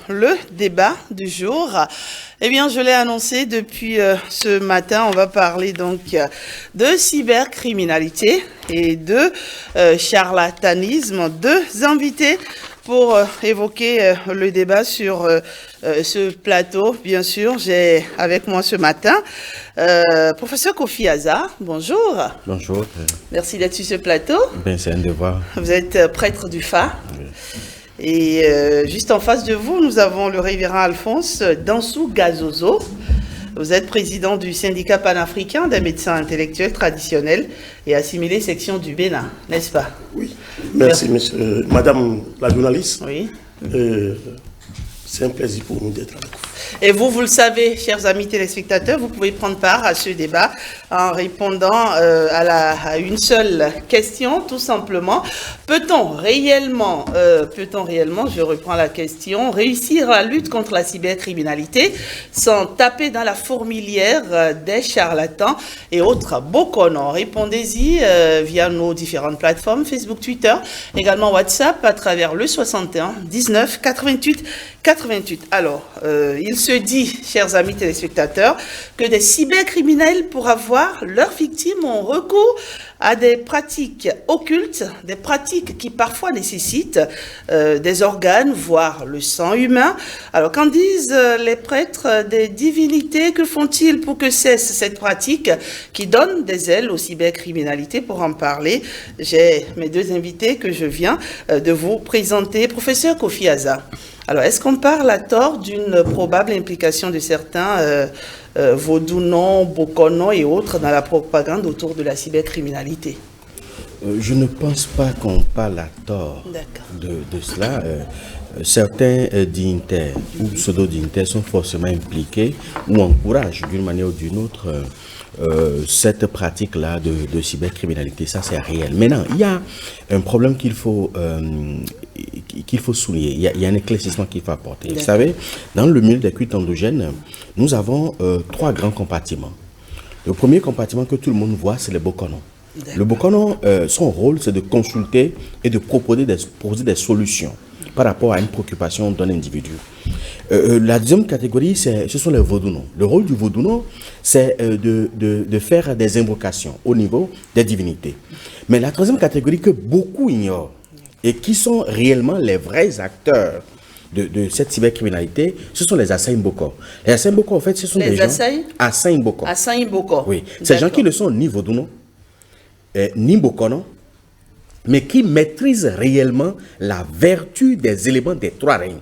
le débat du jour. Eh bien, je l'ai annoncé depuis ce matin, on va parler donc de cybercriminalité et de charlatanisme. Deux invités pour évoquer le débat sur ce plateau. Bien sûr, j'ai avec moi ce matin professeur Kofi Aza. Bonjour. Bonjour. Merci d'être sur ce plateau. Ben, c'est un devoir. Vous êtes prêtre du phare. Oui. Et juste en face de vous, nous avons le révérend Alphonse Dansou Gazozo. Vous êtes président du syndicat panafricain des médecins intellectuels traditionnels et assimilés section du Bénin, n'est-ce pas? Oui. Merci, madame la journaliste. Oui. C'est un plaisir pour nous d'être avec vous. Et vous le savez, chers amis téléspectateurs, vous pouvez prendre part à ce débat en répondant à une seule question, tout simplement. Peut-on réellement, je reprends la question, réussir la lutte contre la cybercriminalité sans taper dans la fourmilière des charlatans et autres boconons? Répondez-y via nos différentes plateformes, Facebook, Twitter, également WhatsApp à travers le 61 19 88 88. Alors, il se dit, chers amis téléspectateurs, que des cybercriminels, pour avoir leurs victimes, ont recours à des pratiques occultes, des pratiques qui parfois nécessitent des organes, voire le sang humain. Alors, qu'en disent les prêtres des divinités? Que font-ils pour que cesse cette pratique qui donne des ailes aux cybercriminalités? Pour en parler, j'ai mes deux invités que je viens de vous présenter. Professeur Kofi Aza. Alors, est-ce qu'on parle à tort d'une probable implication de certains vaudounos, boconons et autres dans la propagande autour de la cybercriminalité? Je ne pense pas qu'on parle à tort de cela. Certains dignitaires ou pseudo-dignitaires sont forcément impliqués ou encouragent d'une manière ou d'une autre cette pratique-là de cybercriminalité. Ça, c'est réel. Maintenant, il y a un problème qu'il faut souligner. Il y a un éclaircissement qu'il faut apporter. Vous savez, dans le milieu des cultes endogènes, nous avons trois grands compartiments. Le premier compartiment que tout le monde voit, c'est les boconons. Le boconon, son rôle, c'est de consulter et de proposer des solutions par rapport à une préoccupation d'un individu. La deuxième catégorie, ce sont les vaudounos. Le rôle du vaudouno, c'est de faire des invocations au niveau des divinités. Mais la troisième catégorie que beaucoup ignorent et qui sont réellement les vrais acteurs de cette cybercriminalité, ce sont les Assaï Mboko. Les Assaï Mboko, en fait, ce sont des gens... Assaï Mboko. Assaï Mboko. Oui. Ces gens qui ne sont ni vaudounos, ni boconon, mais qui maîtrisent réellement la vertu des éléments des trois règnes,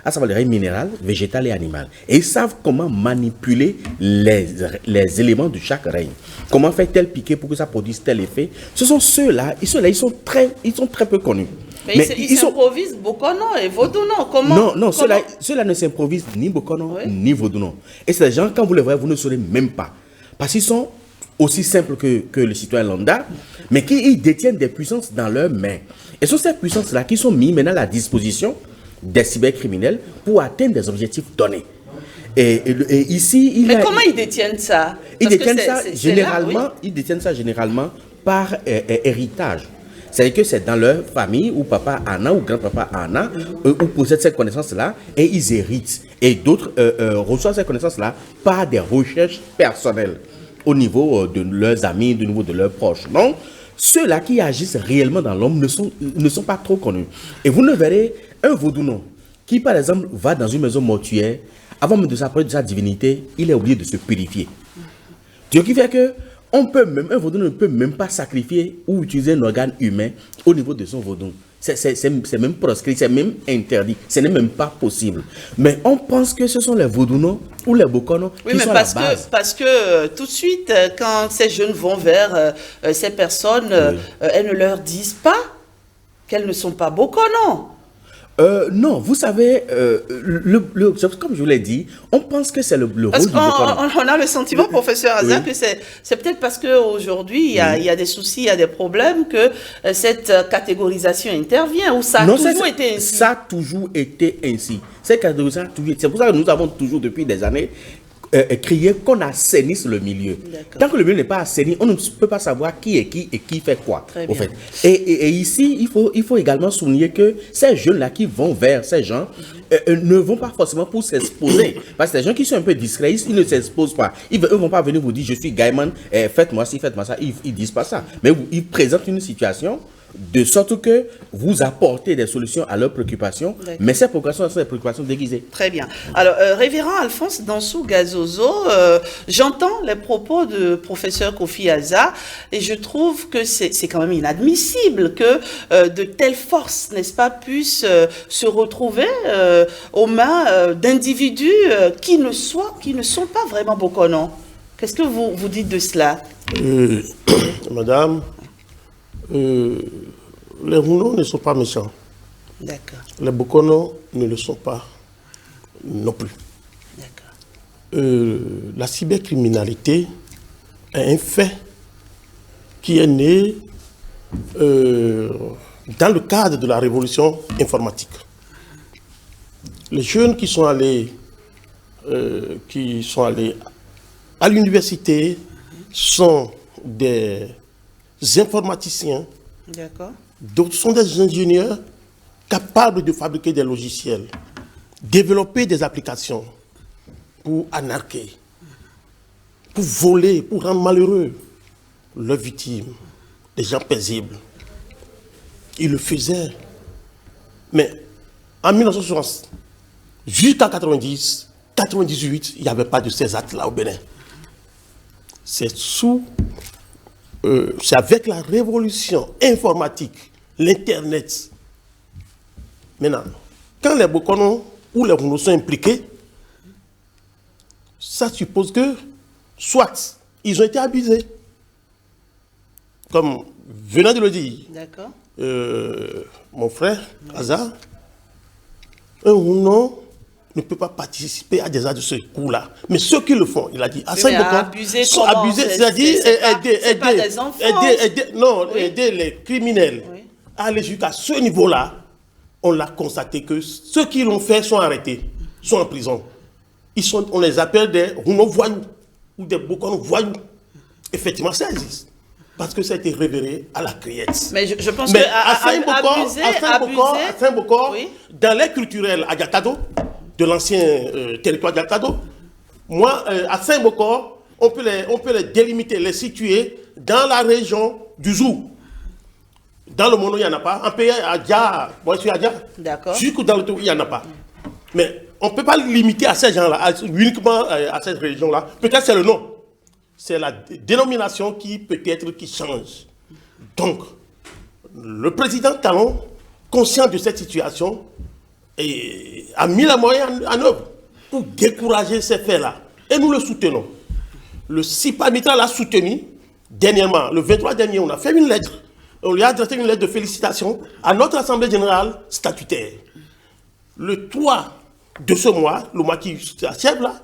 à savoir le règne minéral, végétal et animal. Et ils savent comment manipuler les éléments de chaque règne. Comment faire tel piqué pour que ça produise tel effet. Ce sont ceux-là, ils sont très peu connus. Mais ils s'improvisent boconon et vaudounon. Comment? Non, ceux-là ne s'improvisent ni boconon, ni vaudounon. Et ces gens, quand vous les voyez, vous ne saurez même pas. Parce qu'ils sont aussi simples que le citoyen lambda, mais qui détiennent des puissances dans leurs mains. Et ce sont ces puissances-là qui sont mises maintenant à la disposition des cybercriminels pour atteindre des objectifs donnés. Et ici, mais comment ils détiennent ça? Ils détiennent ça généralement par héritage. C'est-à-dire que c'est dans leur famille, ou papa en a, ou grand-papa en a, ou possèdent cette connaissance-là, et ils héritent. Et d'autres reçoivent cette connaissance-là par des recherches personnelles au niveau de leurs amis, au niveau de leurs proches. Donc, ceux-là qui agissent réellement dans l'homme ne sont pas trop connus. Et vous ne verrez un vaudounon qui, par exemple, va dans une maison mortuaire, avant de s'approcher de sa divinité, il est obligé de se purifier. Ce qui fait que un vaudounon ne peut même pas sacrifier ou utiliser un organe humain au niveau de son vaudou. C'est même proscrit, c'est même interdit, ce n'est même pas possible. Mais on pense que ce sont les vaudounos ou les boconos qui sont à la base. Parce que tout de suite, quand ces jeunes vont vers ces personnes, elles ne leur disent pas qu'elles ne sont pas boconos. Non, vous savez, comme je vous l'ai dit, on pense que c'est le rôle du boconon. On a le sentiment, professeur Aza, que c'est peut-être parce qu'aujourd'hui, il y a des soucis, il y a des problèmes, que cette catégorisation intervient, ou ça a toujours été ainsi. Ça a toujours été ainsi. Cette catégorisation, c'est pour ça que nous avons toujours, depuis des années, crier qu'on assainisse le milieu. Tant que le milieu n'est pas assaini, on ne peut pas savoir qui est qui et qui fait quoi. Au fait. Et ici, il faut également souligner que ces jeunes-là qui vont vers ces gens ne vont pas forcément pour s'exposer. Parce que les gens qui sont un peu discrets, ils ne s'exposent pas. Eux ne vont pas venir vous dire, je suis Gaiman, faites-moi ci, faites-moi ça. Ils ne disent pas ça. Mais ils présentent une situation de sorte que vous apportez des solutions à leurs préoccupations, mais ces préoccupations sont des préoccupations déguisées. Très bien. Alors, révérend Alphonse Dansou Gazozo, j'entends les propos de professeur Kofi Aza et je trouve que c'est quand même inadmissible que de telles forces, n'est-ce pas, puissent se retrouver aux mains d'individus qui ne sont pas vraiment Bokono. Qu'est-ce que vous dites de cela? Madame, les Hunos ne sont pas méchants. D'accord. Les Bokono ne le sont pas non plus. D'accord. La cybercriminalité est un fait qui est né dans le cadre de la révolution informatique. Les jeunes qui sont allés à l'université sont des informaticiens, d'autres sont des ingénieurs capables de fabriquer des logiciels, développer des applications pour anarquer, pour voler, pour rendre malheureux leurs victimes, des gens paisibles. Ils le faisaient. Mais en 1960, jusqu'à 90, 98, il n'y avait pas de ces actes-là au Bénin. C'est avec la révolution informatique, l'Internet. Maintenant, quand les Bokono ou les Hunos sont impliqués, ça suppose que, soit, ils ont été abusés. Comme venant de le dire, mon frère, Aza, un Huno ne peut pas participer à des actes de ce coup-là. Mais ceux qui le font, il a dit, abusés, c'est-à-dire aider les criminels à aller jusqu'à ce niveau-là. On l'a constaté que ceux qui l'ont fait sont arrêtés, sont en prison. On les appelle des Huno voyous ou des Bokono voyous. Effectivement, ça existe. Parce que ça a été révélé à la criette. Mais je pense que à Saint-Bokor, dans les culturels à Diakado, de l'ancien territoire d'Alcado. Moi, à Saint-Bokor, on peut les délimiter, les situer dans la région du Zou. Dans le Mono, il n'y en a pas. En pays, à Dia, moi je suis à Dia. D'accord. Jusqu'au dans le tout, il n'y en a pas. Mais on ne peut pas limiter à ces gens-là, uniquement à cette région-là. Peut-être c'est le nom. C'est la dénomination qui peut-être qui change. Donc, le président Talon, conscient de cette situation, a mis les moyens en œuvre pour décourager ces faits-là. Et nous le soutenons. Le CIPA Mitra l'a soutenu dernièrement. Le 23 dernier, on a fait une lettre. On lui a adressé une lettre de félicitations à notre Assemblée générale statutaire. Le 3 de ce mois, le mois qui s'achève là,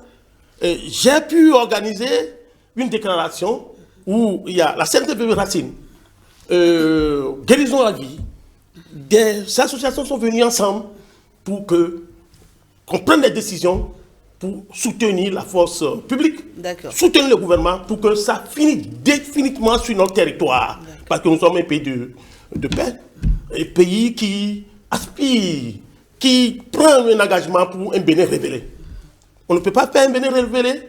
j'ai pu organiser une déclaration où il y a la CNTP Racine, Guérison à la vie, des associations sont venues ensemble pour qu'on prenne des décisions pour soutenir la force publique, soutenir le gouvernement pour que ça finisse définitivement sur notre territoire. Parce que nous sommes un pays de paix, un pays qui aspire, qui prend un engagement pour un Bénin révélé. On ne peut pas faire un Bénin révélé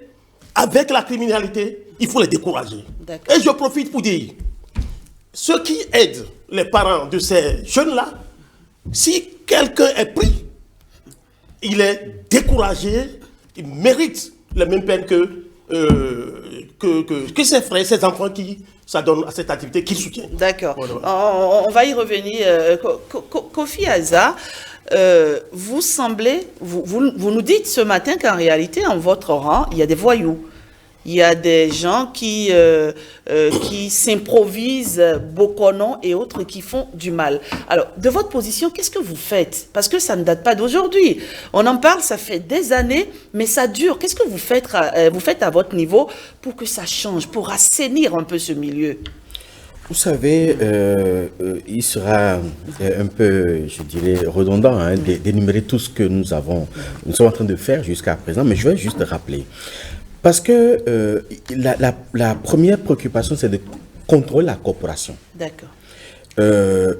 avec la criminalité, il faut les décourager. Et je profite pour dire, ceux qui aident les parents de ces jeunes-là, si quelqu'un est pris, il est découragé, il mérite les mêmes peines que ses frères, ses enfants qui s'adonnent à cette activité qu'il soutient. D'accord. Voilà. On va y revenir. Kofi Aza, vous semblez, vous nous dites ce matin qu'en réalité, en votre rang, il y a des voyous. Il y a des gens qui s'improvisent, Bokono et autres qui font du mal. Alors, de votre position, qu'est-ce que vous faites? Parce que ça ne date pas d'aujourd'hui. On en parle, ça fait des années, mais ça dure. Qu'est-ce que vous faites à votre niveau pour que ça change, pour assainir un peu ce milieu? Vous savez, il sera un peu, je dirais, redondant d'énumérer tout ce que nous sommes en train de faire jusqu'à présent, mais je vais juste rappeler. Parce que la première préoccupation, c'est de contrôler la corporation. D'accord.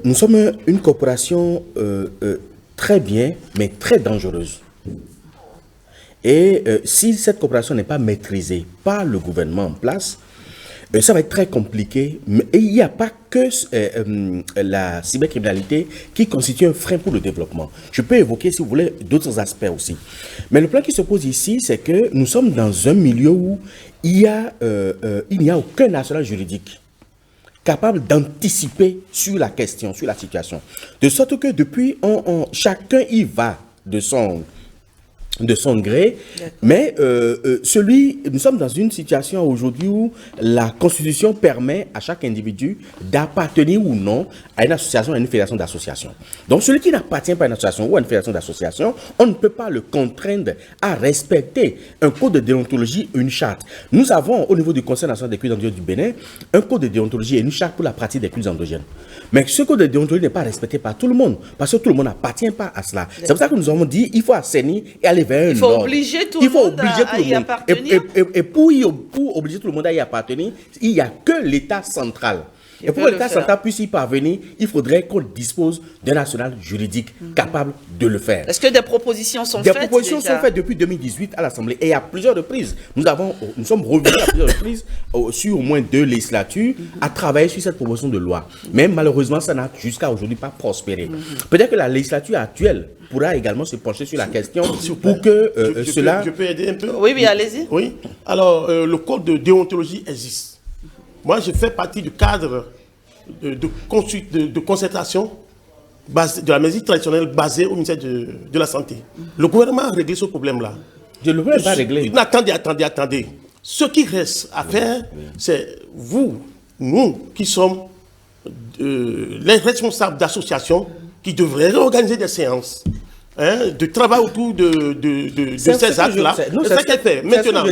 Nous sommes une corporation très bien, mais très dangereuse. Et si cette corporation n'est pas maîtrisée par le gouvernement en place, ça va être très compliqué. Et il n'y a pas que la cybercriminalité qui constitue un frein pour le développement. Je peux évoquer, si vous voulez, d'autres aspects aussi. Mais le plan qui se pose ici, c'est que nous sommes dans un milieu où il n'y a aucun national juridique capable d'anticiper sur la question, sur la situation. De sorte que depuis, chacun y va de son gré, mais nous sommes dans une situation aujourd'hui où la Constitution permet à chaque individu d'appartenir ou non à une association, à une fédération d'associations. Donc celui qui n'appartient pas à une association ou à une fédération d'associations, on ne peut pas le contraindre à respecter un code de déontologie, une charte. Nous avons au niveau du Conseil national des cultes endogènes du Bénin un code de déontologie et une charte pour la pratique des cultes endogènes. Mais ce code de déontologie n'est pas respecté par tout le monde, parce que tout le monde n'appartient pas à cela. C'est pour ça que nous avons dit qu'il faut assainir et aller vers un ordre. Il faut obliger tout le monde à y appartenir. Et pour obliger tout le monde à y appartenir, il n'y a que l'État central. Et pour que l'État central puisse y parvenir, il faudrait qu'on dispose d'un national juridique capable de le faire. Est-ce que des propositions sont faites? Des propositions sont faites depuis 2018 à l'Assemblée et à plusieurs reprises. Nous sommes revenus à plusieurs reprises sur au moins 2 législatures à travailler sur cette proposition de loi. Mais malheureusement, ça n'a jusqu'à aujourd'hui pas prospéré. Peut-être que la législature actuelle pourra également se pencher sur la question pour que cela... Je peux aider un peu? Oui, allez-y. Oui. Alors, le code de déontologie existe. Moi, je fais partie du cadre de concertation de la médecine traditionnelle basée au ministère de la Santé. Le gouvernement a réglé ce problème-là. Je ne le veux pas régler. Attendez. Ce qui reste à faire, c'est nous qui sommes les responsables d'associations qui devraient réorganiser des séances de travail autour de ces actes-là. C'est ça qu'elle fait. Maintenant.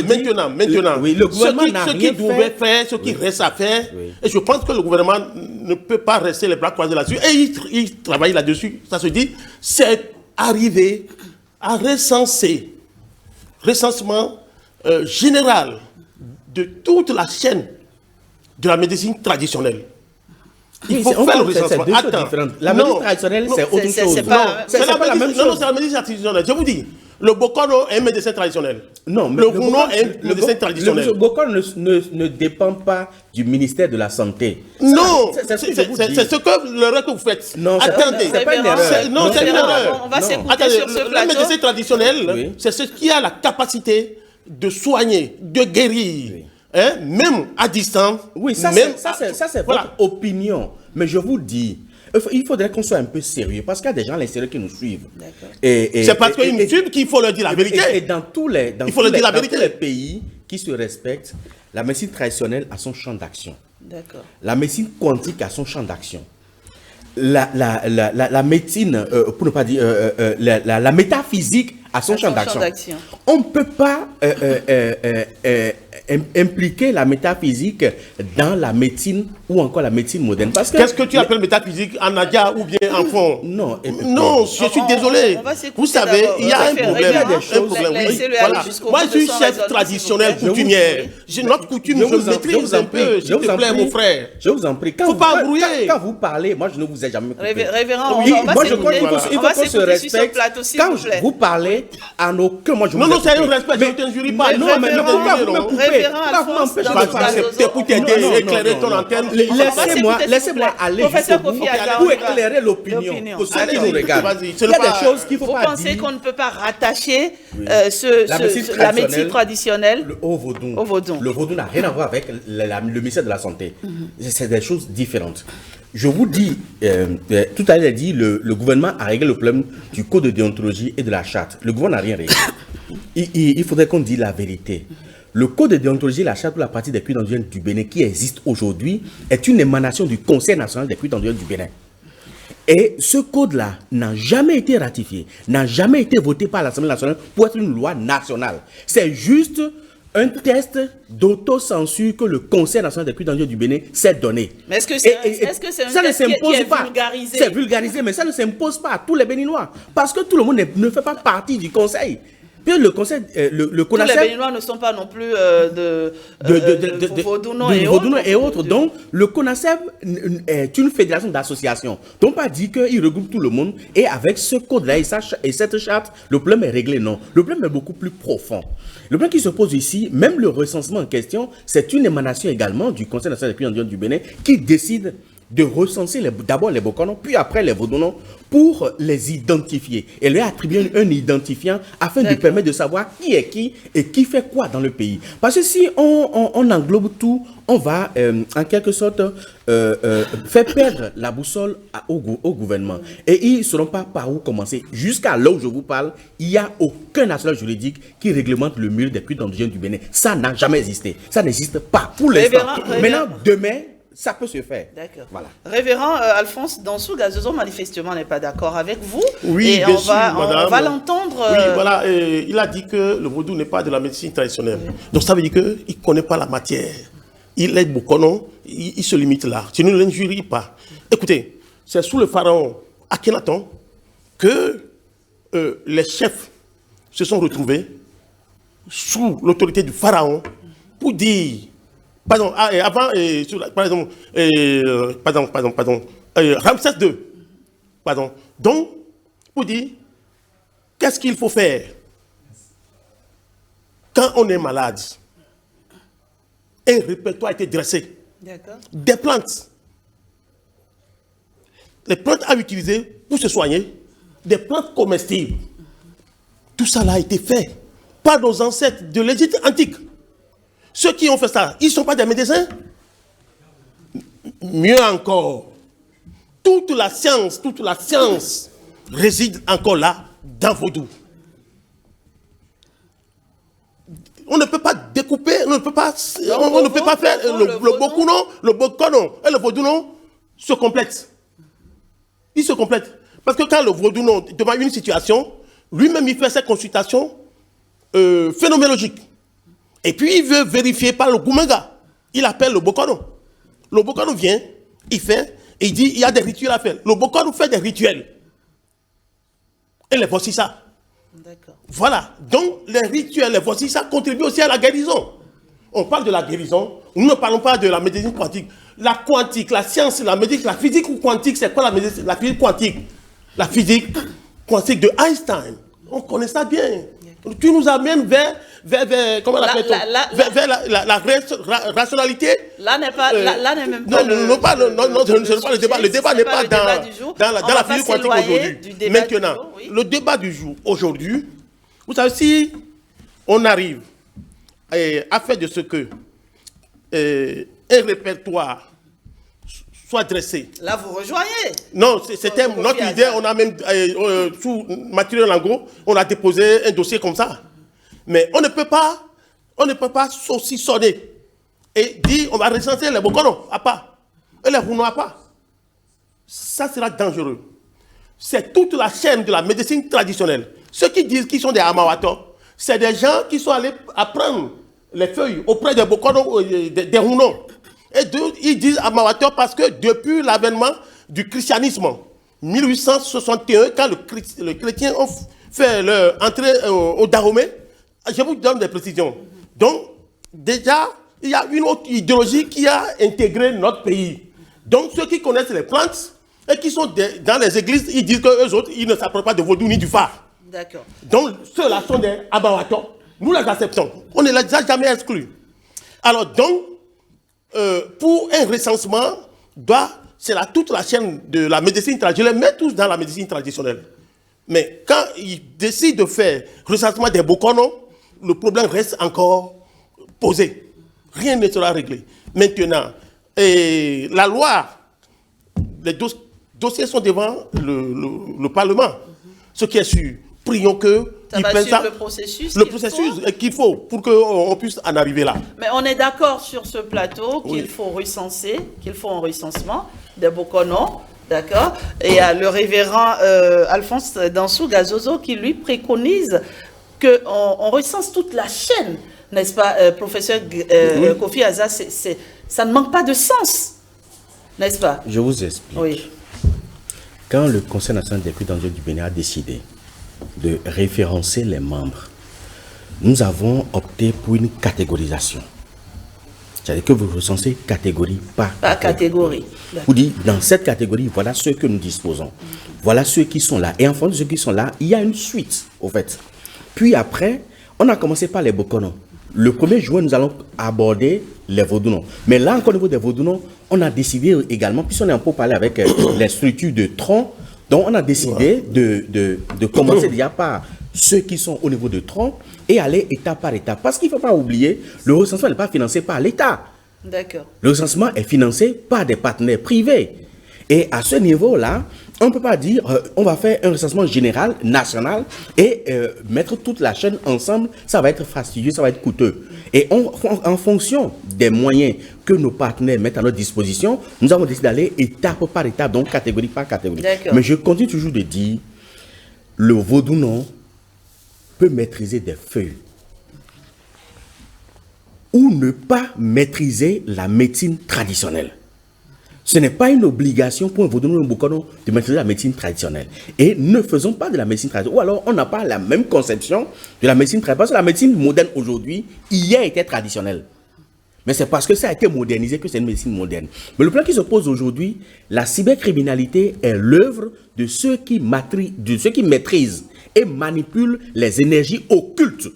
Oui, le gouvernement ce qui devait faire, ce qui reste à faire, et je pense que le gouvernement ne peut pas rester les bras croisés là-dessus, et il travaille là-dessus, ça se dit, c'est arriver à recensement général de toute la chaîne de la médecine traditionnelle. Il faut faire le recensement. La médecine traditionnelle, c'est autre chose. C'est pas la même chose. Non, c'est la médecine traditionnelle. Je vous dis, le Bokono est un médecin traditionnel. Non, mais le Gouno est un médecin traditionnel. Le Bokono ne dépend pas du ministère de la Santé. Non, c'est ce que l'erreur que vous faites. Non, attendez. C'est pas une erreur. Non, c'est une erreur. On va s'écouter sur ce plateau. Le médecin traditionnel, c'est ce qui a la capacité de soigner, de guérir. Même à distance. Oui, ça c'est votre opinion. Mais je vous dis, il faudrait qu'on soit un peu sérieux parce qu'il y a des gens à l'extérieur qui nous suivent. C'est parce qu'ils nous suivent qu'il faut leur dire la vérité. Et dans tous les pays qui se respectent, la médecine traditionnelle a son champ d'action. La médecine quantique a son champ d'action. La médecine, pour ne pas dire, la métaphysique a son champ d'action. On ne peut pas impliquer la métaphysique dans la médecine ou encore la médecine moderne. Qu'est-ce que tu appelles métaphysique en Nadia ou bien en fond? Non, je suis désolé. Vous savez, il y a un problème. Moi, je suis chef traditionnel coutumière. Notre coutume, je maîtrise un peu. S'il te plaît, mon frère. Je vous en prie. Il ne faut pas embrouiller. Quand vous parlez, moi, je ne vous ai jamais coupé. Révérend, moi, je crois qu'il faut qu'on se respecte. Quand vous parlez, à nos que moi, je vous non, c'est un respect. Je ne t'injurie pas. Non, mais pourquoi vous me coupez? Pour t'aider, éclairer ton antenne. Laissez-moi aller pour éclairer l'opinion. Pour ceux qui nous regardent. Il y a des choses qu'il ne faut pas dire. Vous pensez qu'on ne peut pas rattacher la médecine traditionnelle au vaudou? Le vaudou n'a rien à voir avec le ministère de la Santé. C'est des choses différentes. Je vous dis, tout à l'heure, dit le gouvernement a réglé le problème du code de déontologie et de la charte. Le gouvernement n'a rien réglé. Il faudrait qu'on dise la vérité. Le code de déontologie et la charte pour la pratique des cultes endogènes du Bénin qui existe aujourd'hui est une émanation du Conseil national des cultes endogènes du Bénin. Et ce code-là n'a jamais été ratifié, n'a jamais été voté par l'Assemblée nationale pour être une loi nationale. C'est juste un test d'autocensure que le Conseil national des cultes endogènes du Bénin s'est donné. Mais est-ce que c'est un test qui est vulgarisé? C'est vulgarisé, mais ça ne s'impose pas à tous les Béninois. Parce que tout le monde ne fait pas partie du Conseil. Puis le conseil, le Tous les CONACEP... Béninois ne sont pas non plus de Vaudounon et autres. Donc, le CONACEP est une fédération d'associations. Donc, pas dit qu'il regroupe tout le monde. Et avec ce code-là et cette charte, le problème est réglé. Non. Le problème est beaucoup plus profond. Le problème qui se pose ici, même le recensement en question, c'est une émanation également du Conseil national des cultures du Bénin qui décide de recenser d'abord les Bokono, puis après les Vaudounon, pour les identifier et leur attribuer un identifiant afin de permettre de savoir qui est qui et qui fait quoi dans le pays. Parce que si on englobe tout, on va en quelque sorte faire perdre la boussole au gouvernement. Et ils ne sauront pas par où commencer. Jusqu'à là où je vous parle, il n'y a aucun national juridique qui réglemente le mur des cultes indigènes du Bénin. Ça n'a jamais existé. Ça n'existe pas pour l'instant. Maintenant, demain, ça peut se faire. D'accord. Voilà. Révérend Alphonse Dansou Gazozo, manifestement, n'est pas d'accord avec vous. Oui, et bien on sûr, madame. va l'entendre. Oui, voilà. Il a dit que le vaudou n'est pas de la médecine traditionnelle. Oui. Donc ça veut dire qu'il ne connaît pas la matière. Il est Bokono, il se limite là. Tu ne l'injuries pas. Écoutez, c'est sous le pharaon Akhenaton que les chefs se sont retrouvés sous l'autorité du pharaon pour dire... Pardon, avant, Ramsès II. Pardon. Donc, pour dire, qu'est-ce qu'il faut faire quand on est malade? Un répertoire a été dressé. Des plantes. Les plantes à utiliser pour se soigner. Des plantes comestibles. Tout ça a été fait par nos ancêtres de l'Égypte antique. Ceux qui ont fait ça, ils ne sont pas des médecins. Mieux encore, toute la science réside encore là, dans Vaudou. On ne peut pas découper, on ne peut pas faire le Bokono et le Vaudounon se complètent. Ils se complètent. Parce que quand le Vaudounon devant une situation, lui-même il fait ses consultations phénoménologiques. Et puis, il veut vérifier par le Goumenga. Il appelle le Bokono. Le Bokono vient, il fait, et il dit, il y a des rituels à faire. Le Bokono fait des rituels. Et les voici ça. Voilà. Donc, les rituels, les voici ça, contribuent aussi à la guérison. On parle de la guérison. Nous ne parlons pas de la médecine quantique. La quantique, la science, la médecine, la physique ou quantique, c'est quoi la médecine? La physique quantique. La physique quantique de Einstein. On connaît ça bien. Tu nous amènes vers comment la rationalité. Là n'est pas, là n'est même pas. Non, ce n'est pas le débat. Le débat n'est pas dans la physique quantique aujourd'hui. Maintenant, le débat du jour aujourd'hui, vous savez, si on arrive à faire de ce que un répertoire soit dressé. Là, vous rejoignez. Non, c'était notre idée. On a même, sous Mathieu Lango, on a déposé un dossier comme ça. Mais on ne peut pas saucissonner et dire on va recenser les Bokono à part et les Rouno à part. Ça sera dangereux. C'est toute la chaîne de la médecine traditionnelle. Ceux qui disent qu'ils sont des Amawato, c'est des gens qui sont allés apprendre les feuilles auprès des Bokono, des Rouno. Et ils disent Amawato parce que depuis l'avènement du christianisme, 1861, quand les chrétiens ont fait leur entrée au Dahomey, je vous donne des précisions. Donc, déjà, il y a une autre idéologie qui a intégré notre pays. Donc, ceux qui connaissent les plantes et qui sont dans les églises, ils disent qu'eux autres, ils ne s'approchent pas de Vaudou ni du phare. D'accord. Donc, ceux-là sont des Amawato. Nous les acceptons. On ne les a jamais exclus. Alors, donc, pour un recensement, c'est toute la chaîne de la médecine traditionnelle, mais tous dans la médecine traditionnelle. Mais quand ils décident de faire recensement des Bokono, le problème reste encore posé. Rien ne sera réglé. Maintenant, la loi, les dossiers sont devant le Parlement. Ce qui est sûr, prions que... Ça va suivre le processus qu'il faut pour qu'on puisse en arriver là. Mais on est d'accord sur ce plateau qu'il faut recenser, qu'il faut un recensement des Bokono, d'accord? Et il y a le révérend Alphonse Dansou Gazozo qui lui préconise qu'on recense toute la chaîne, n'est-ce pas, professeur Kofi Aza? Ça ne manque pas de sens, n'est-ce pas? Je vous explique. Oui. Quand le Conseil national des cultes indigènes du Bénin a décidé de référencer les membres nous avons opté pour une catégorisation. C'est-à-dire que vous recensez catégorie par catégorie. Vous dites, dans cette catégorie, voilà ceux que nous disposons. Voilà ceux qui sont là. Et en fonction de ceux qui sont là, il y a une suite, au fait. Puis après, on a commencé par les Bokono. Le 1er juin, nous allons aborder les Vodouno. Mais là, encore au niveau des Vodouno, on a décidé également, puisqu'on est un peu parlé avec les structures de tronc, donc on a décidé de commencer déjà par ceux qui sont au niveau de tronc et aller étape par étape. Parce qu'il ne faut pas oublier, le recensement n'est pas financé par l'État. D'accord. Le recensement est financé par des partenaires privés. Et à ce niveau-là, on ne peut pas dire on va faire un recensement général, national, et mettre toute la chaîne ensemble, ça va être fastidieux, ça va être coûteux. Et en fonction des moyens que nos partenaires mettent à notre disposition, nous avons décidé d'aller étape par étape, donc catégorie par catégorie. Mais je continue toujours de dire, le Vodouno peut maîtriser des feuilles ou ne pas maîtriser la médecine traditionnelle. Ce n'est pas une obligation pour un Vodouno ou un Bokono de maîtriser la médecine traditionnelle. Et ne faisons pas de la médecine traditionnelle. Ou alors, on n'a pas la même conception de la médecine traditionnelle. Parce que la médecine moderne aujourd'hui, hier était traditionnelle. Mais c'est parce que ça a été modernisé que c'est une médecine moderne. Mais le plan qui se pose aujourd'hui, la cybercriminalité est l'œuvre de ceux qui maîtrisent et manipulent les énergies occultes.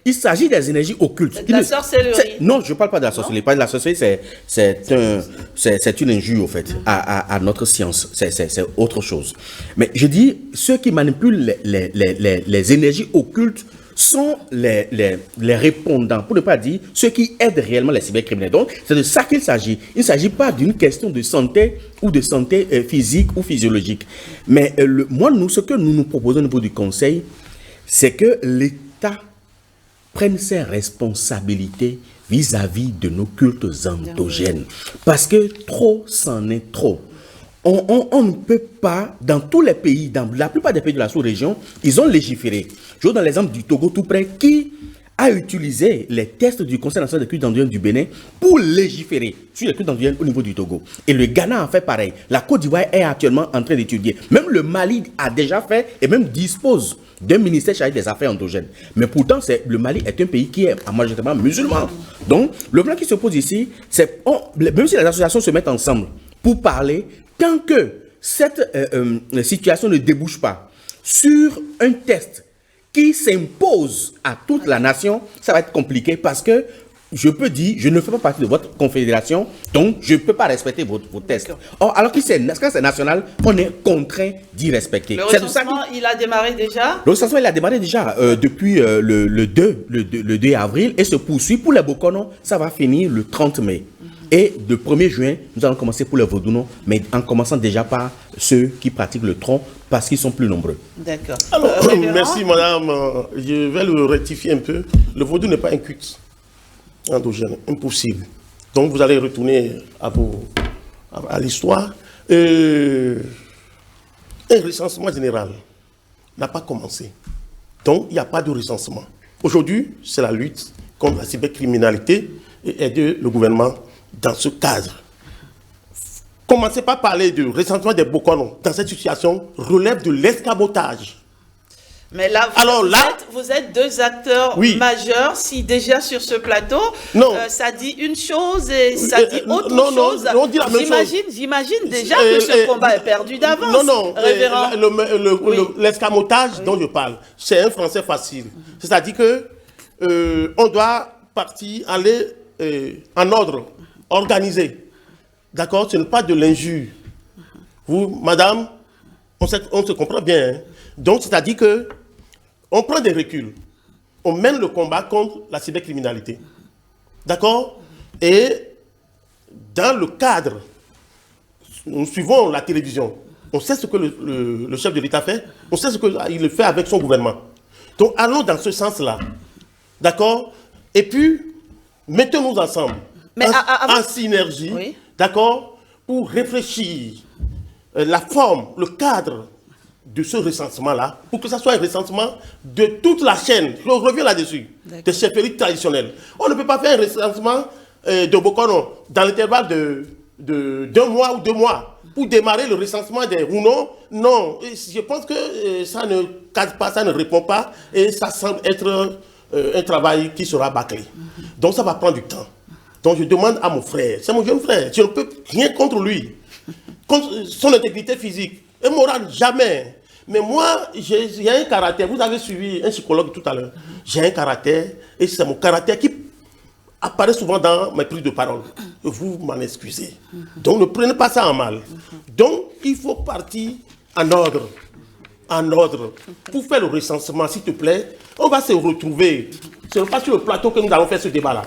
Il s'agit des énergies occultes. De la sorcellerie. Non, je ne parle pas de la sorcellerie. Pas de la sorcellerie, c'est une injure, au fait, à notre science. C'est autre chose. Mais je dis, ceux qui manipulent les énergies occultes sont les répondants, pour ne pas dire ceux qui aident réellement les cybercriminels. Donc, c'est de ça qu'il s'agit. Il ne s'agit pas d'une question de santé ou de santé physique ou physiologique. Mais ce que nous proposons au niveau du Conseil, c'est que l'État prenne ses responsabilités vis-à-vis de nos cultes endogènes. Parce que trop, c'en est trop. On ne peut pas, dans tous les pays, dans la plupart des pays de la sous-région, ils ont légiféré. Je vous donne l'exemple du Togo tout près, qui a utilisé les tests du Conseil national des cultes endogènes du Bénin pour légiférer sur les cultes endogènes au niveau du Togo. Et le Ghana a fait pareil. La Côte d'Ivoire est actuellement en train d'étudier. Même le Mali a déjà fait et même dispose d'un ministère chargé des affaires endogènes. Mais pourtant, le Mali est un pays qui est majoritairement musulman. Donc, le plan qui se pose ici, c'est même si les associations se mettent ensemble pour parler, tant que cette situation ne débouche pas sur un test qui s'impose à toute la nation, ça va être compliqué parce que je peux dire, je ne fais pas partie de votre confédération, donc je ne peux pas respecter vos tests. Or, alors que c'est national, on est contraint d'y respecter. Le recensement, il a démarré déjà? Le recensement, il a démarré déjà depuis le 2 avril et se poursuit. Pour les Bokono, ça va finir le 30 mai. Et le 1er juin, nous allons commencer pour les Vodouno, mais en commençant déjà par ceux qui pratiquent le tronc, parce qu'ils sont plus nombreux. D'accord. Alors, merci madame. Je vais le rectifier un peu. Le Vaudou n'est pas un culte endogène, impossible. Donc vous allez retourner à l'histoire. Un recensement général n'a pas commencé. Donc il n'y a pas de recensement. Aujourd'hui, c'est la lutte contre la cybercriminalité et aider le gouvernement dans ce cadre. Commencez par parler de recensement des Bokono dans cette situation relève de l'escamotage. Mais là, vous êtes deux acteurs majeurs. Si déjà sur ce plateau, ça dit une chose et ça dit autre chose. Non, on dit la même chose. J'imagine déjà que ce combat est perdu d'avance. Non, révérend. L'escamotage dont je parle, c'est un français facile. C'est-à-dire que on doit aller en ordre, organisé. D'accord? Ce n'est pas de l'injure. Vous, madame, on se comprend bien. Hein? Donc, c'est-à-dire que on prend des reculs. On mène le combat contre la cybercriminalité. D'accord? Et dans le cadre, nous suivons la télévision. On sait ce que le chef de l'État fait. On sait ce qu'il fait avec son gouvernement. Donc, allons dans ce sens-là. D'accord? Et puis, mettons-nous ensemble. Mais en synergie. Oui. D'accord? Pour réfléchir la forme, le cadre de ce recensement-là, pour que ça soit un recensement de toute la chaîne. Je reviens là-dessus, des chefferies traditionnelles. On ne peut pas faire un recensement de Bokono dans l'intervalle d'un mois ou 2 mois pour démarrer le recensement des Rouno. Non, je pense que ça ne cadre pas, ça ne répond pas et ça semble être un travail qui sera bâclé. Donc ça va prendre du temps. Donc je demande à mon frère, c'est mon jeune frère, je ne peux rien contre lui, contre son intégrité physique, et morale, jamais. Mais moi, j'ai un caractère, vous avez suivi un psychologue tout à l'heure, j'ai un caractère, et c'est mon caractère qui apparaît souvent dans mes prises de parole. Vous m'en excusez. Donc ne prenez pas ça en mal. Donc il faut partir en ordre. Pour faire le recensement, s'il te plaît, on va se retrouver. Ce n'est pas sur le plateau que nous allons faire ce débat-là.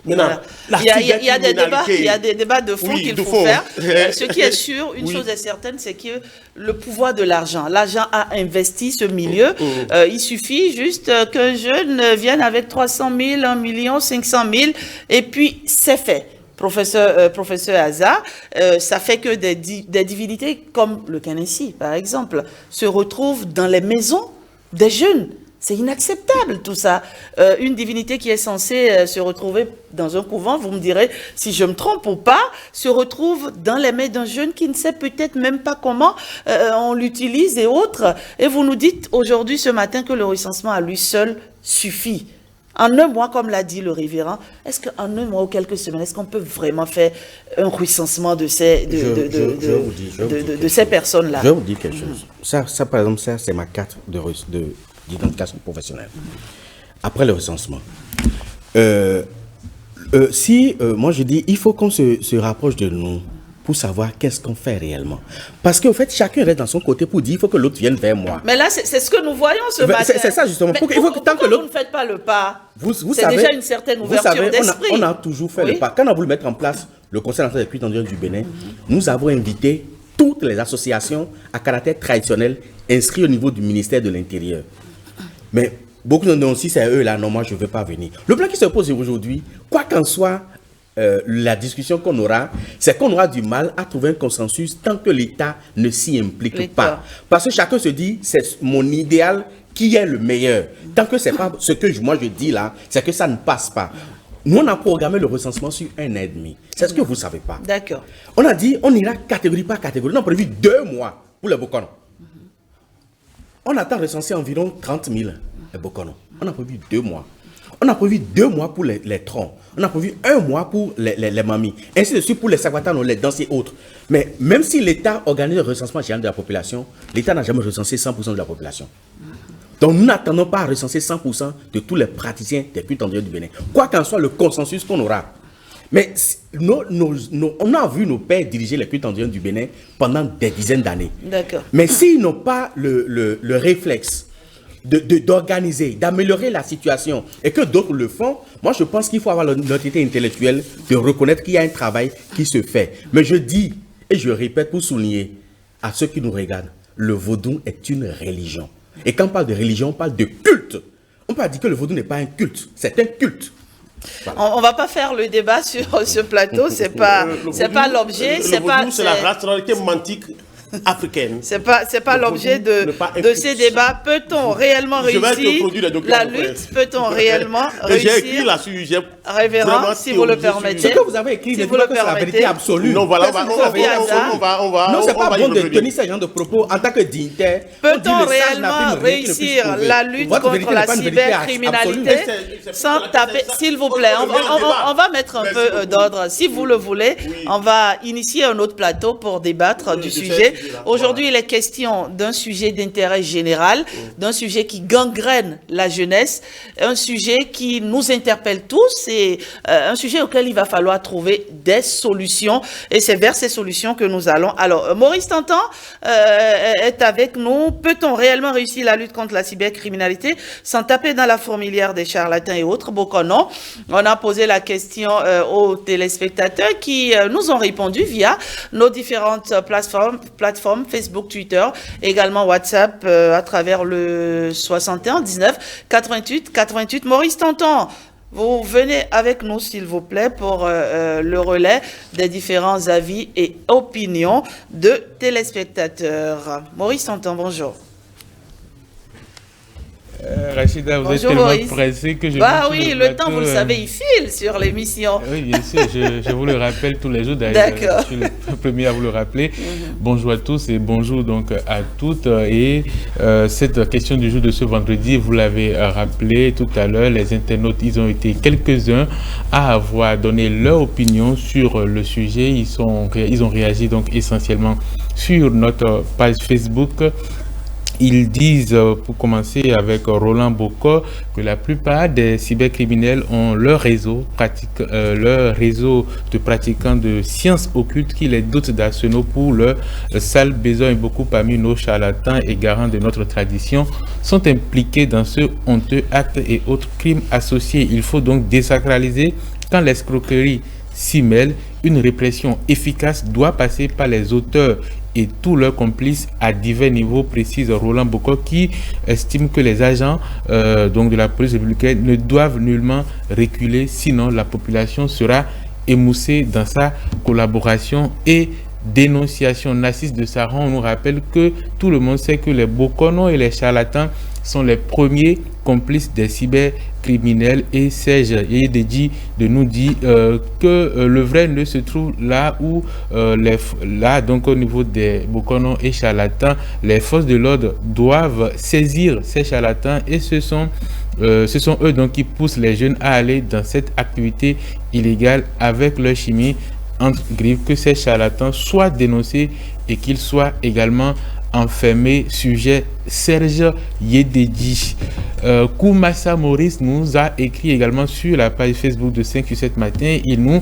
Maintenant, il y a des débats de fond qu'il faut faire. Ce qui est sûr, une chose est certaine, c'est que le pouvoir de l'argent. L'argent a investi ce milieu. Il suffit juste qu'un jeune vienne avec 300 000, 1 million, 500 000, et puis c'est fait. Professeur Aza, ça fait que des divinités comme le Kenessi, par exemple, se retrouvent dans les maisons des jeunes. C'est inacceptable tout ça. Une divinité qui est censée se retrouver dans un couvent, vous me direz si je me trompe ou pas, se retrouve dans les mains d'un jeune qui ne sait peut-être même pas comment on l'utilise et autres. Et vous nous dites aujourd'hui, ce matin, que le recensement à lui seul suffit. En un mois, comme l'a dit le révérend, est-ce qu'en un mois ou quelques semaines, est-ce qu'on peut vraiment faire un recensement de ces, de ces personnes-là? Je vais vous dire quelque chose. Ça, par exemple, ça, c'est ma carte d'identification professionnelle. Après le recensement, moi je dis, il faut qu'on se rapproche de nous pour savoir qu'est-ce qu'on fait réellement. Parce qu'en fait, chacun reste dans son côté pour dire, il faut que l'autre vienne vers moi. Mais là, c'est ce que nous voyons ce matin. C'est ça justement. Pourquoi vous ne faites pas le pas? Vous c'est savez, déjà une certaine ouverture d'esprit. On a toujours fait le pas. Quand on a voulu mettre en place le Conseil national des cultes en du Bénin, nous avons invité toutes les associations à caractère traditionnel inscrites au niveau du ministère de l'Intérieur. Mais beaucoup de nous aussi, c'est eux là, non, moi je ne veux pas venir. Le plan qui se pose aujourd'hui, quoi qu'en soit la discussion qu'on aura, c'est qu'on aura du mal à trouver un consensus tant que l'État ne s'y implique pas. Parce que chacun se dit, c'est mon idéal qui est le meilleur. Tant que ce n'est pas ce que moi je dis là, c'est que ça ne passe pas. Nous, on a programmé le recensement sur 1 an et demi. C'est ce que vous ne savez pas. D'accord. On a dit, on ira catégorie par catégorie. On a prévu 2 mois pour les Bokono. On attend recenser environ 30 000 les Bokono. On a prévu 2 mois. On a prévu 2 mois pour les troncs. On a prévu 1 mois pour les mamies. Ainsi de suite pour les Sakwatano, les danses et autres. Mais même si l'État organise le recensement général de la population, l'État n'a jamais recensé 100% de la population. Donc nous n'attendons pas à recenser 100% de tous les praticiens des cultes endogènes du Bénin. Quoi qu'en soit le consensus qu'on aura. Mais on a vu nos pères diriger les cultes endogènes du Bénin pendant des dizaines d'années. D'accord. Mais s'ils n'ont pas le réflexe d'organiser, d'améliorer la situation et que d'autres le font, moi je pense qu'il faut avoir l'honnêteté intellectuelle de reconnaître qu'il y a un travail qui se fait. Mais je dis, et je répète pour souligner à ceux qui nous regardent, le vaudou est une religion. Et quand on parle de religion, on parle de culte. On peut dire que le vaudou n'est pas un culte, c'est un culte. Voilà. On ne va pas faire le débat sur ce plateau, c'est pas l'objet. C'est la rationalité mantique africaine. C'est pas l'objet de ces débats. Peut-on réellement réussir la lutte? Peut-on réellement réussir? J'ai écrit là-dessus. Révérend, si vous le permettez. Ce que vous avez écrit, si vous le permettez, c'est la vérité absolue. Non, voilà, non, c'est pas bon de tenir ce genre de propos en tant que dignitaire. Peut-on réellement réussir la lutte contre la cybercriminalité sans taper? S'il vous plaît, on va mettre un peu d'ordre. Si vous le voulez, on va initier un autre plateau pour débattre du sujet. Aujourd'hui, il est question d'un sujet d'intérêt général, d'un sujet qui gangrène la jeunesse, un sujet qui nous interpelle tous et un sujet auquel il va falloir trouver des solutions. Et c'est vers ces solutions que nous allons. Alors, Maurice Tantan est avec nous. Peut-on réellement réussir la lutte contre la cybercriminalité sans taper dans la fourmilière des charlatans et autres? Bokono. On a posé la question aux téléspectateurs qui nous ont répondu via nos différentes plateformes Facebook, Twitter, également WhatsApp à travers le 61 19 88 88. Maurice Tantan, vous venez avec nous, s'il vous plaît, pour le relais des différents avis et opinions de téléspectateurs. Maurice Tantan, bonjour. Rachida, vous êtes Bonjour, tellement Maurice. pressé que je... Bah oui, le temps, vous le savez, il file sur l'émission. Oui, bien sûr, je vous le rappelle tous les jours. D'accord. Je suis le premier à vous le rappeler. Bonjour à tous et bonjour donc à toutes. Et cette question du jour de ce vendredi, vous l'avez rappelé tout à l'heure, les internautes, ils ont été quelques-uns à avoir donné leur opinion sur le sujet. Ils ont réagi donc essentiellement sur notre page Facebook. Ils disent, pour commencer avec Roland Bocco, que la plupart des cybercriminels ont leur réseau de pratiquants de sciences occultes qui les dotent d'arsenaux pour leur sale besoin. Beaucoup parmi nos charlatans et garants de notre tradition sont impliqués dans ce honteux acte et autres crimes associés. Il faut donc désacraliser quand l'escroquerie s'y mêle. Une répression efficace doit passer par les auteurs et tous leurs complices à divers niveaux, précise Roland Bocco, qui estime que les agents donc de la police républicaine ne doivent nullement reculer, sinon la population sera émoussée dans sa collaboration et dénonciation. Narcisse de Saran, on nous rappelle que tout le monde sait que les boconos et les charlatans sont les premiers complices des cybercriminels, et Serge Yededji de nous dit que le vrai ne se trouve là où là donc au niveau des boconos et charlatans, les forces de l'ordre doivent saisir ces charlatans, et ce sont eux donc qui poussent les jeunes à aller dans cette activité illégale avec leur chimie entre griffes. Que ces charlatans soient dénoncés et qu'ils soient également enfermé, sujet Serge Yededji. Koumassa Maurice nous a écrit également sur la page Facebook de 5-7 matin. Il nous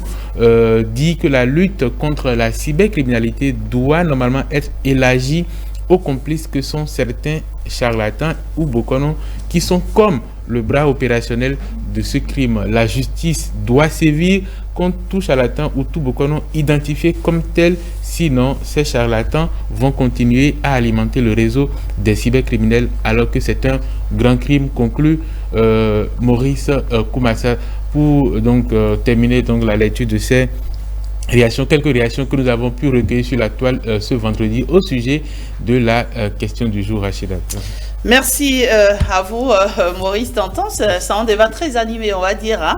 dit que la lutte contre la cybercriminalité doit normalement être élargie aux complices que sont certains charlatans ou boconos qui sont comme le bras opérationnel de ce crime. La justice doit sévir contre tout charlatan ou tout bocono identifié comme tel, sinon ces charlatans vont continuer à alimenter le réseau des cybercriminels alors que c'est un grand crime, conclut Maurice Koumassa. Pour donc terminer donc la lecture de ces réactions, quelques réactions que nous avons pu recueillir sur la toile ce vendredi au sujet de la question du jour, Rachida. Merci à vous, Maurice Danton. C'est un débat très animé, on va dire, hein,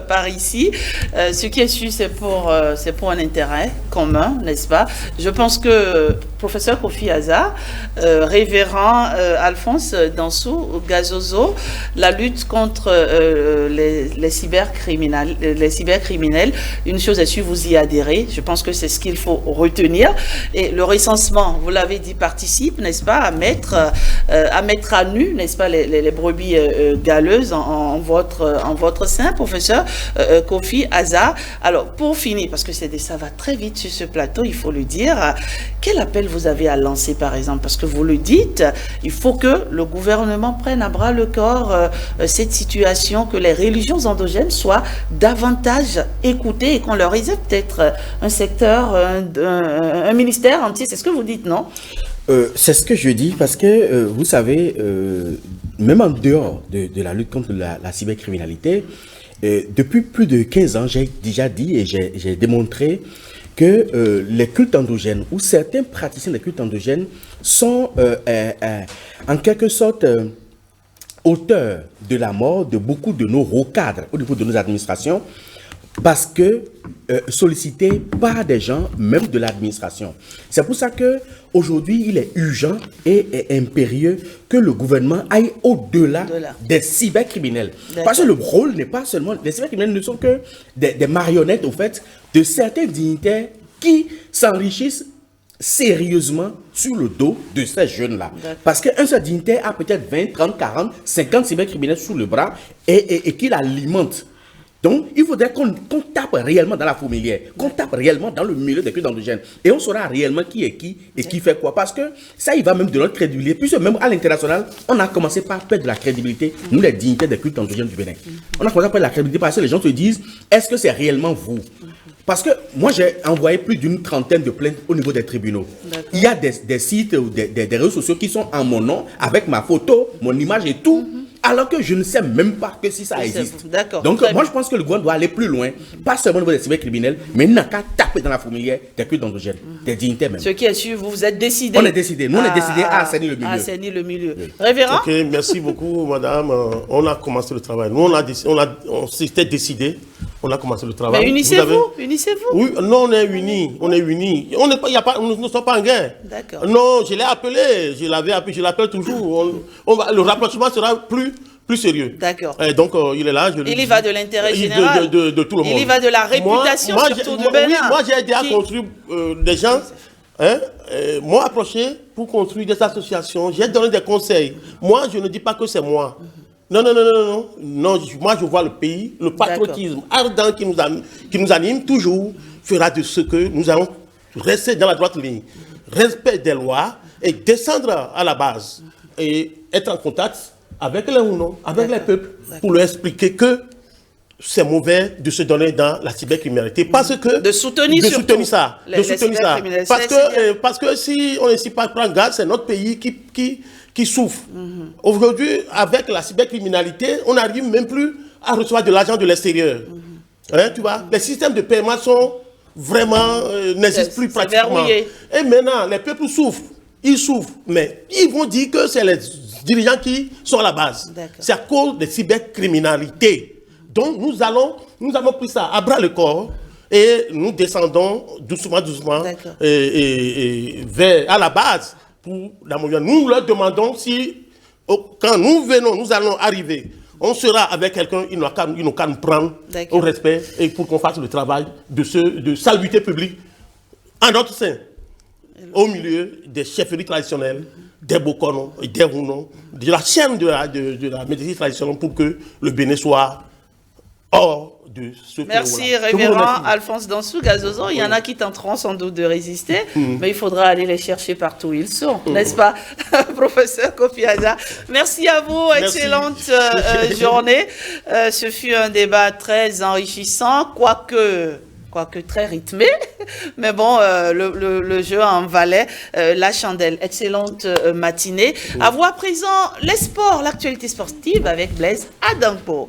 par ici. Ce qui est sûr, c'est pour un intérêt commun, n'est-ce pas? Je pense que professeur Kofi Aza, révérend Alphonse Dansou Gazozo, la lutte contre les cybercriminels, une chose est sûre, vous y adhérez. Je pense que c'est ce qu'il faut retenir. Et le recensement, vous l'avez dit, participe, n'est-ce pas, à mettre à nu, n'est-ce pas, les brebis galeuses en votre sein, professeur Kofi Aza. Alors, pour finir, parce que ça va très vite sur ce plateau, il faut le dire, quel appel vous avez à lancer, par exemple? Parce que vous le dites, il faut que le gouvernement prenne à bras le corps cette situation, que les religions endogènes soient davantage écoutées et qu'on leur réserve peut-être un secteur, un ministère entier. C'est ce que vous dites, non? C'est ce que je dis parce que, vous savez, même en dehors de la lutte contre la cybercriminalité, depuis plus de 15 ans, j'ai déjà dit et j'ai démontré que les cultes endogènes ou certains praticiens des cultes endogènes sont en quelque sorte auteurs de la mort de beaucoup de nos hauts cadres au niveau de nos administrations, parce que sollicités par des gens même de l'administration. C'est pour ça que aujourd'hui il est urgent et impérieux que le gouvernement aille au-delà des cybercriminels. Parce que le rôle n'est pas seulement... Les cybercriminels ne sont que des marionnettes, au fait, de certains dignitaires qui s'enrichissent sérieusement sur le dos de ces jeunes-là. Parce qu'un seul dignitaire a peut-être 20, 30, 40, 50 cybercriminels sous le bras et qu'il alimente. Donc, il faudrait qu'on tape réellement dans la fourmilière, qu'on tape réellement dans le milieu des cultes endogènes. Et on saura réellement qui est qui et qui fait quoi. Parce que ça, il va même de notre crédibilité. Puisque même à l'international, on a commencé par perdre la crédibilité, nous les dignitaires des cultes endogènes du Bénin. On a commencé par perdre la crédibilité parce que les gens se disent, est-ce que c'est réellement vous? Parce que moi, j'ai envoyé plus d'une trentaine de plaintes au niveau des tribunaux. Il y a des sites ou des réseaux sociaux qui sont en mon nom, avec ma photo, mon image et tout. alors que je ne sais même pas que si ça Oui, c'est existe. bon. D'accord, Donc, très moi, bien. je pense que le gouvernement doit aller plus loin, pas seulement au niveau des cybercriminels, mais il n'a qu'à taper dans la fourmilière des cultes endogènes, des dignitaires même. Ce qui est sûr, vous êtes décidé. On est décidé. Nous, on est décidé à assainir le milieu. À assainir le milieu. Révérend? Ok, merci beaucoup, madame. On a commencé le travail. Nous, on s'était décidé. On a commencé le travail. Mais unissez-vous, unissez-vous. Oui, non, on est unis. On est unis. On n'est pas, nous ne sommes pas en guerre. D'accord. Non, je l'ai appelé. Je l'avais appelé. Je l'appelle toujours. Le rapprochement sera plus sérieux. D'accord. Donc, il est là. Il y va de l'intérêt général. De tout le monde. Il y va de la réputation, surtout du Bénin. Oui, moi, j'ai aidé à construire des gens. M'ont approché pour construire des associations. J'ai donné des conseils. Moi, je ne dis pas que c'est moi. Non. Non, moi, je vois le pays, le patriotisme ardent qui nous anime toujours fera de ce que nous allons rester dans la droite ligne. Respect des lois et descendre à la base et être en contact avec les Hounon, avec les peuples, pour leur expliquer que c'est mauvais de se donner dans la cybercriminalité. Parce que... De soutenir ça. Parce que si on ne s'y pas prend garde, c'est notre pays qui souffre. Aujourd'hui, avec la cybercriminalité, on n'arrive même plus à recevoir de l'argent de l'extérieur. Tu vois, les systèmes de paiement sont vraiment... n'existent plus pratiquement. Verrouillé. Et maintenant, les peuples souffrent. Ils souffrent. Mais ils vont dire que c'est les dirigeants qui sont à la base. C'est à cause de cybercriminalité. Donc, nous avons pris ça à bras le corps et nous descendons doucement à la base. Nous leur demandons si, quand nous venons, nous allons arriver, on sera avec quelqu'un, il n'a qu'à nous prendre au respect et pour qu'on fasse le travail de salubrité publique en notre sein, au milieu des chefferies traditionnelles, des Bokono, des Hounon, de la chaîne de la médecine traditionnelle pour que le Bénin soit hors de ce Merci, révérend Alphonse Dansou, Gazozo. Il y en a qui tenteront sans doute de résister, mais il faudra aller les chercher partout où ils sont, n'est-ce pas, professeur Kofi Adda? Merci à vous, excellente journée. Ce fut un débat très enrichissant, quoique très rythmé, mais bon, le jeu en valait la chandelle. Excellente matinée. À vous à présent, les sports, l'actualité sportive avec Blaise Adampo.